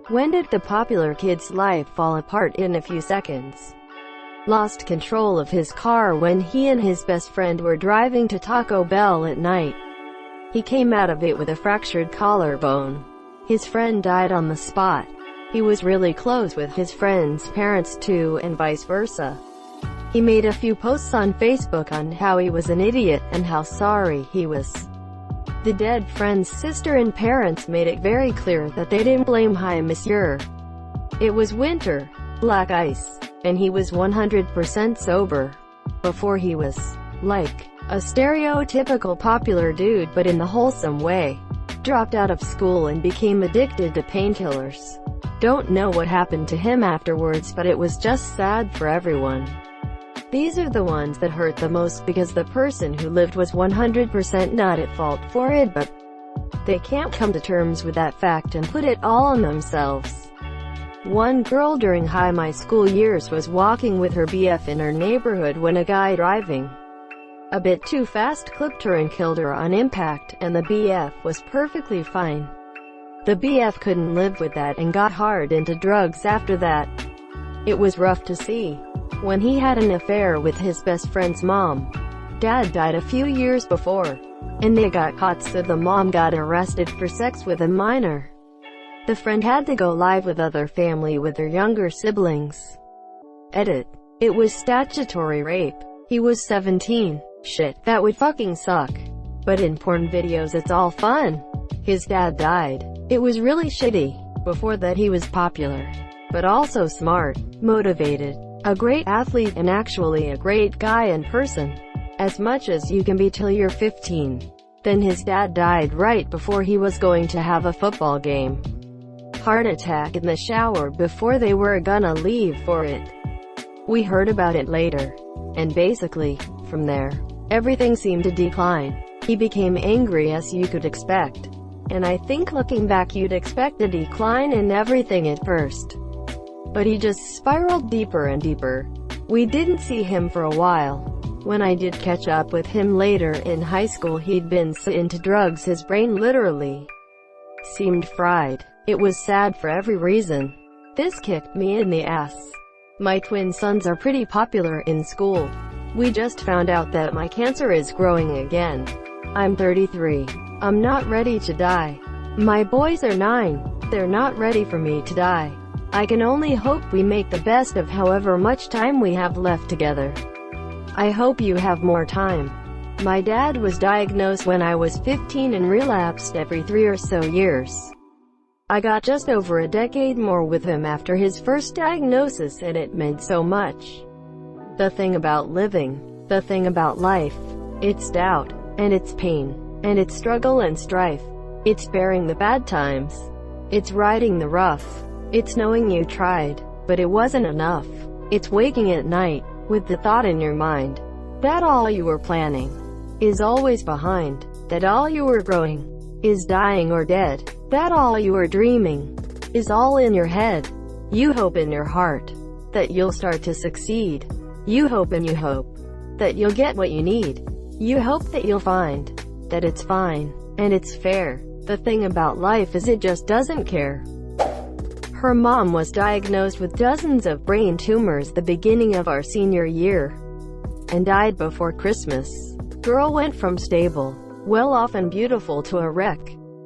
When did the popular kid's life fall apart in a few seconds? Lost control of his car when he and his best friend were driving to Taco Bell at night. He came out of it with a fractured collarbone. His friend died on the spot. He was really close with his friend's parents too, and vice versa. He made a few posts on Facebook on how he was an idiot and how sorry he was. The dead friend's sister and parents made it very clear that they didn't blame Hi Monsieur. It was winter, black ice, and he was 100% sober. Before he was, like, a stereotypical popular dude but in the wholesome way. Dropped out of school and became addicted to painkillers. Don't know what happened to him afterwards, but it was just sad for everyone. These are the ones that hurt the most because the person who lived was 100% not at fault for it, but they can't come to terms with that fact and put it all on themselves. One girl during my school years was walking with her BF in her neighborhood when a guy driving a bit too fast clipped her and killed her on impact, and the BF was perfectly fine. The BF couldn't live with that and got hard into drugs after that. It was rough to see. When he had an affair with his best friend's mom. Dad died a few years before, and they got caught, so the mom got arrested for sex with a minor. The friend had to go live with other family with their younger siblings. Edit. It was statutory rape. He was 17. Shit, that would fucking suck. But in porn videos it's all fun. His dad died. It was really shitty. Before that he was popular, but also smart, motivated, a great athlete, and actually a great guy in person. As much as you can be till you're 15. Then his dad died right before he was going to have a football game. Heart attack in the shower before they were gonna leave for it. We heard about it later. And basically, from there, everything seemed to decline. He became angry, as you could expect. And I think looking back you'd expect a decline in everything at first. But he just spiraled deeper and deeper. We didn't see him for a while. When I did catch up with him later in high school, he'd been so into drugs his brain literally seemed fried. It was sad for every reason. This kicked me in the ass. My twin sons are pretty popular in school. We just found out that my cancer is growing again. I'm 33. I'm not ready to die. My boys are 9. They're not ready for me to die. I can only hope we make the best of however much time we have left together. I hope you have more time. My dad was diagnosed when I was 15 and relapsed every 3 or so years. I got just over a decade more with him after his first diagnosis, and it meant so much. The thing about living, the thing about life, it's doubt, and it's pain, and it's struggle and strife. It's bearing the bad times. It's riding the rough. It's knowing you tried, but it wasn't enough. It's waking at night, with the thought in your mind, that all you were planning is always behind, that all you were growing is dying or dead, that all you were dreaming is all in your head. You hope in your heart that you'll start to succeed. You hope and you hope that you'll get what you need. You hope that you'll find that it's fine, and it's fair. The thing about life is it just doesn't care. Her mom was diagnosed with dozens of brain tumors the beginning of our senior year, and died before Christmas. Girl went from stable, well-off and beautiful to a wreck,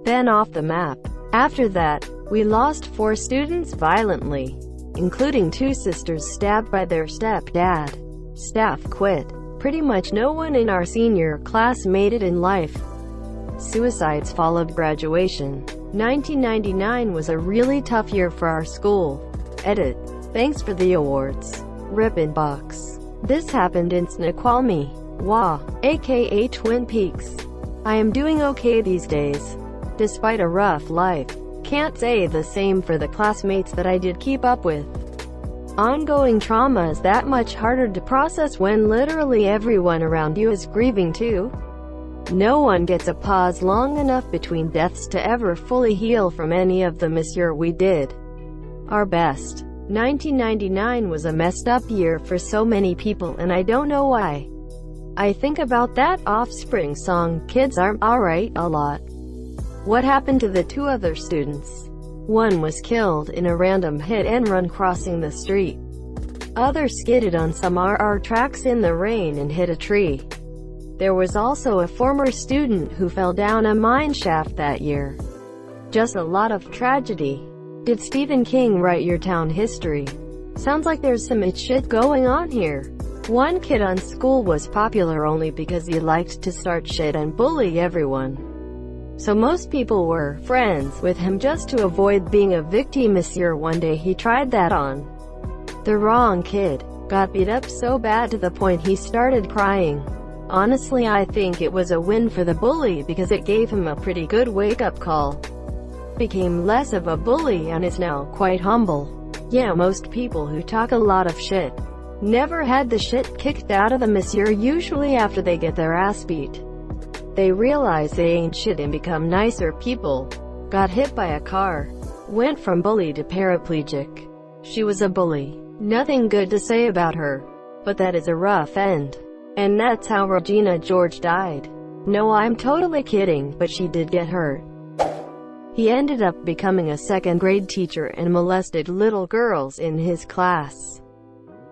then off the map. After that, we lost 4 students violently, including 2 sisters stabbed by their stepdad. Staff quit. Pretty much no one in our senior class made it in life. Suicides followed graduation. 1999 was a really tough year for our school. Edit. Thanks for the awards. Ribbon box. This happened in Snoqualmie, WA, aka Twin Peaks. I am doing okay these days, despite a rough life. Can't say the same for the classmates that I did keep up with. Ongoing trauma is that much harder to process when literally everyone around you is grieving too. No one gets a pause long enough between deaths to ever fully heal from any of the misure we did our best. 1999 was a messed up year for so many people, and I don't know why. I think about that Offspring song, Kids Aren't Alright, a lot. What happened to the 2 other students? One was killed in a random hit-and-run crossing the street. Others skidded on some RR tracks in the rain and hit a tree. There was also a former student who fell down a mine shaft that year. Just a lot of tragedy. Did Stephen King write your town history? Sounds like there's some it shit going on here. One kid on school was popular only because he liked to start shit and bully everyone. So most people were friends with him just to avoid being a victim. One day he tried that on the wrong kid. Got beat up so bad to the point he started crying. Honestly, I think it was a win for the bully because it gave him a pretty good wake-up call. Became less of a bully and is now quite humble. Yeah, most people who talk a lot of shit never had the shit kicked out of them. Usually after they get their ass beat, they realize they ain't shit and become nicer people. Got hit by a car. Went from bully to paraplegic. She was a bully. Nothing good to say about her. But that is a rough end. And that's how Regina George died. No, I'm totally kidding, but she did get hurt. He ended up becoming a second-grade teacher and molested little girls in his class.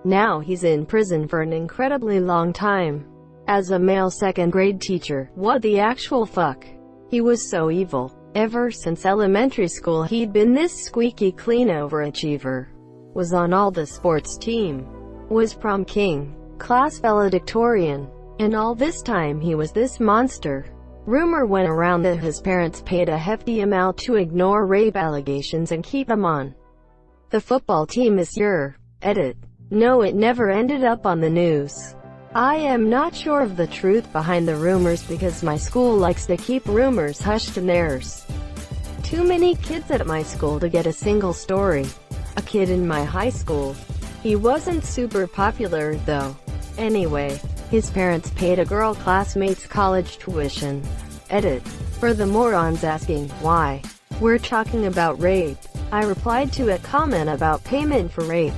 Now he's in prison for an incredibly long time. As a male second-grade teacher, what the actual fuck? He was so evil. Ever since elementary school he'd been this squeaky clean overachiever. Was on all the sports team. Was prom king. Class valedictorian. And all this time he was this monster. Rumor went around that his parents paid a hefty amount to ignore rape allegations and keep him on the football team. Edit. No, it never ended up on the news. I am not sure of the truth behind the rumors because my school likes to keep rumors hushed and there's too many kids at my school to get a single story. A kid in my high school. He wasn't super popular though. Anyway, his parents paid a girl classmate's college tuition. Edit. For the morons asking why we're talking about rape, I replied to a comment about payment for rape.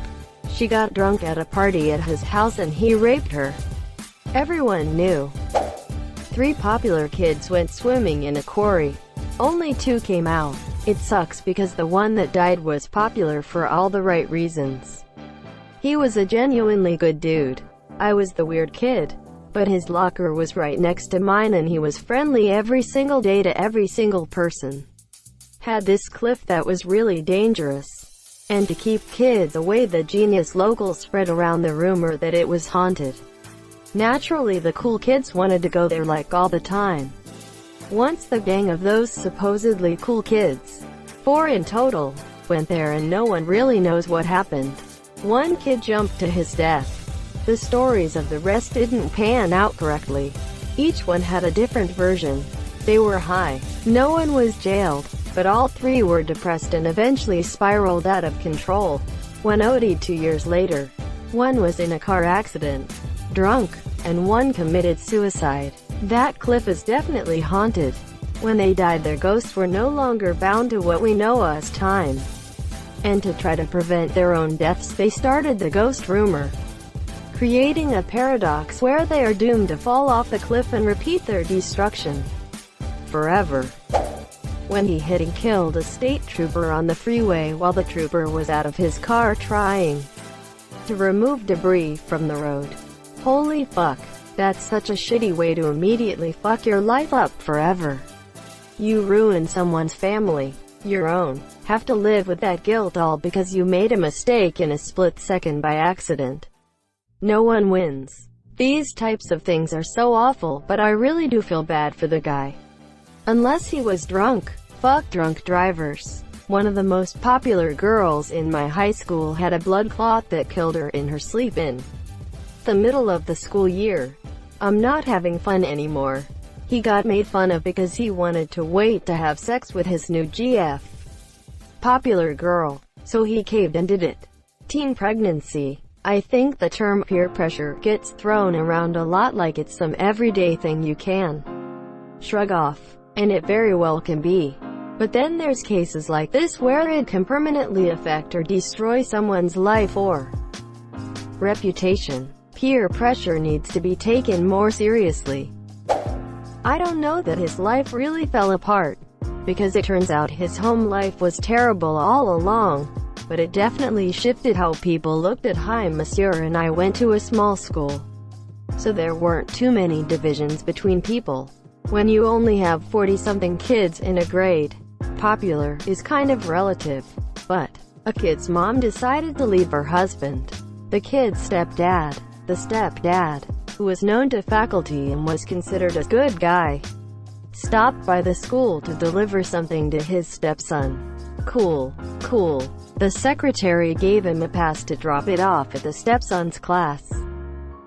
She got drunk at a party at his house and he raped her. Everyone knew. 3 popular kids went swimming in a quarry. Only 2 came out. It sucks because the one that died was popular for all the right reasons. He was a genuinely good dude. I was the weird kid. But his locker was right next to mine and he was friendly every single day to every single person. Had this cliff that was really dangerous. And to keep kids away, the genius locals spread around the rumor that it was haunted. Naturally, the cool kids wanted to go there like all the time. Once the gang of those supposedly cool kids, 4 in total, went there and no one really knows what happened. One kid jumped to his death. The stories of the rest didn't pan out correctly. Each one had a different version. They were high. No one was jailed, but all 3 were depressed and eventually spiraled out of control. One OD'd 2 years later. One was in a car accident, drunk, and one committed suicide. That cliff is definitely haunted. When they died, their ghosts were no longer bound to what we know as time. And to try to prevent their own deaths, they started the ghost rumor, creating a paradox where they are doomed to fall off the cliff and repeat their destruction forever. When he hit and killed a state trooper on the freeway while the trooper was out of his car trying to remove debris from the road. Holy fuck. That's such a shitty way to immediately fuck your life up forever. You ruin someone's family, your own, have to live with that guilt all because you made a mistake in a split second by accident. No one wins. These types of things are so awful, but I really do feel bad for the guy. Unless he was drunk. Fuck drunk drivers. One of the most popular girls in my high school had a blood clot that killed her in her sleep in the middle of the school year. I'm not having fun anymore. He got made fun of because he wanted to wait to have sex with his new GF. Popular girl. So he caved and did it. Teen pregnancy. I think the term peer pressure gets thrown around a lot like it's some everyday thing you can shrug off. And it very well can be. But then there's cases like this where it can permanently affect or destroy someone's life or reputation. Peer pressure needs to be taken more seriously. I don't know that his life really fell apart because it turns out his home life was terrible all along. But it definitely shifted how people looked at Hi Monsieur, and I went to a small school, so there weren't too many divisions between people. When you only have 40-something kids in a grade, popular is kind of relative. But a kid's mom decided to leave her husband, the kid's stepdad. The stepdad, who was known to faculty and was considered a good guy, stopped by the school to deliver something to his stepson. Cool. The secretary gave him a pass to drop it off at the stepson's class,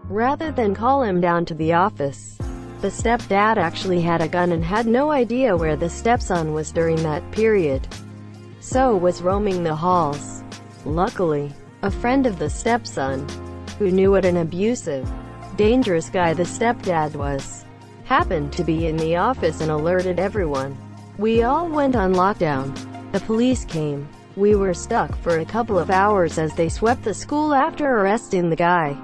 rather than call him down to the office. The stepdad actually had a gun and had no idea where the stepson was during that period, so was roaming the halls. Luckily, a friend of the stepson, who knew what an abusive, dangerous guy the stepdad was, happened to be in the office and alerted everyone. We all went on lockdown. The police came. We were stuck for a couple of hours as they swept the school after arresting the guy.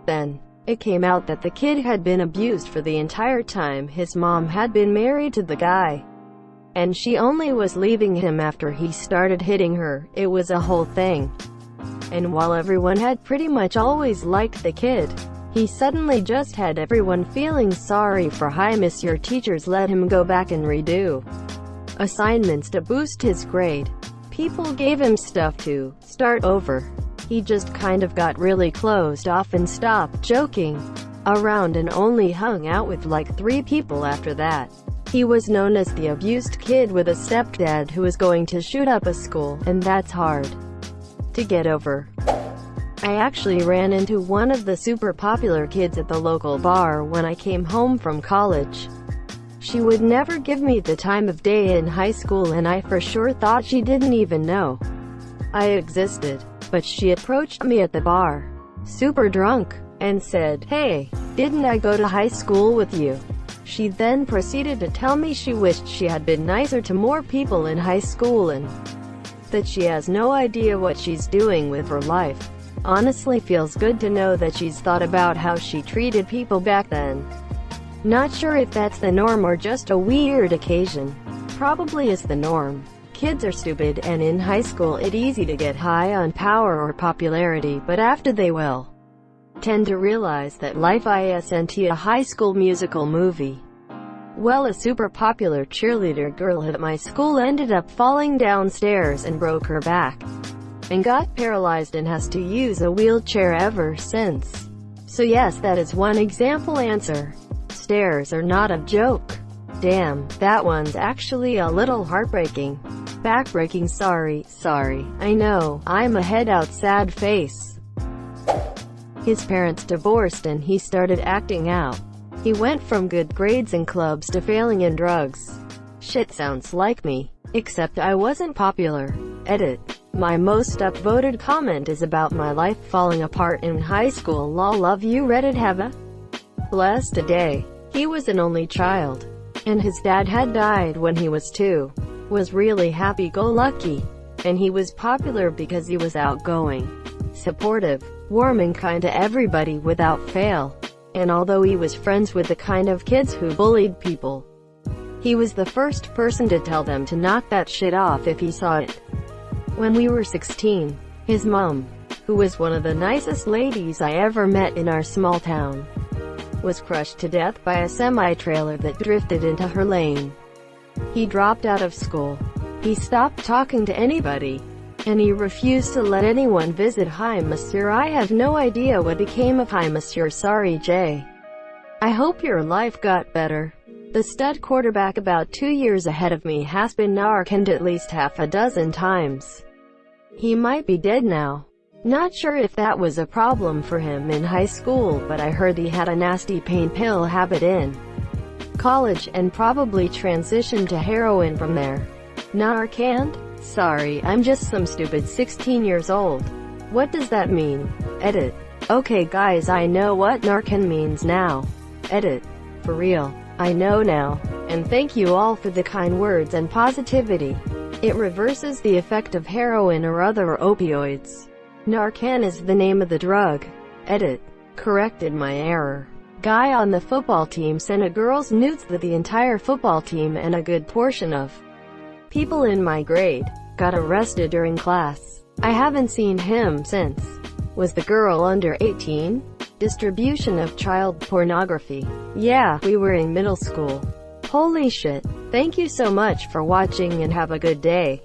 Then, it came out that the kid had been abused for the entire time his mom had been married to the guy, and she only was leaving him after he started hitting her. It was a whole thing. And while everyone had pretty much always liked the kid, he suddenly just had everyone feeling sorry for Hi Monsieur. Teachers let him go back and redo assignments to boost his grade. People gave him stuff to start over. He just kind of got really closed off and stopped joking around and only hung out with like 3 people after that. He was known as the abused kid with a stepdad who was going to shoot up a school, and that's hard to get over. I actually ran into one of the super popular kids at the local bar when I came home from college. She would never give me the time of day in high school, and I for sure thought she didn't even know I existed. But she approached me at the bar, super drunk, and said, "Hey, didn't I go to high school with you?" She then proceeded to tell me she wished she had been nicer to more people in high school and that she has no idea what she's doing with her life. Honestly, feels good to know that she's thought about how she treated people back then. Not sure if that's the norm or just a weird occasion. Probably is the norm. Kids are stupid, and in high school it's easy to get high on power or popularity, but after they will tend to realize that life isn't a High School Musical movie. Well, a super popular cheerleader girl at my school ended up falling downstairs and broke her back, and got paralyzed and has to use a wheelchair ever since. So yes, that is one example answer. Stairs are not a joke. Damn, that one's actually a little heartbreaking. Backbreaking. Sorry, I know, I'm a head out sad face. His parents divorced and he started acting out. He went from good grades and clubs to failing in drugs. Shit, sounds like me. Except I wasn't popular. Edit. My most upvoted comment is about my life falling apart in high school. Lol, love you Reddit, have a blessed day. He was an only child, and his dad had died when he was 2. Was really happy-go-lucky, and he was popular because he was outgoing, supportive, warm and kind to everybody without fail. And although he was friends with the kind of kids who bullied people, he was the first person to tell them to knock that shit off if he saw it. When we were 16, his mom, who was one of the nicest ladies I ever met in our small town, was crushed to death by a semi-trailer that drifted into her lane. He dropped out of school. He stopped talking to anybody, and he refused to let anyone visit Hi Monsieur. I have no idea what became of Hi Monsieur. Sorry, Jay. I hope your life got better. The stud quarterback about 2 years ahead of me has been narcaned at least half a dozen times. He might be dead now. Not sure if that was a problem for him in high school, but I heard he had a nasty pain pill habit in college and probably transitioned to heroin from there. Narcaned? Sorry, I'm just some stupid 16 years old. What does that mean? Edit. Okay guys, I know what Narcan means now. Edit. For real. I know now. And thank you all for the kind words and positivity. It reverses the effect of heroin or other opioids. Narcan is the name of the drug. Edit. Corrected my error. Guy on the football team sent a girl's nudes that the entire football team and a good portion of People in my grade got arrested during class. I haven't seen him since. Was the girl under 18? Distribution of child pornography. Yeah, we were in middle school. Holy shit. Thank you so much for watching and have a good day.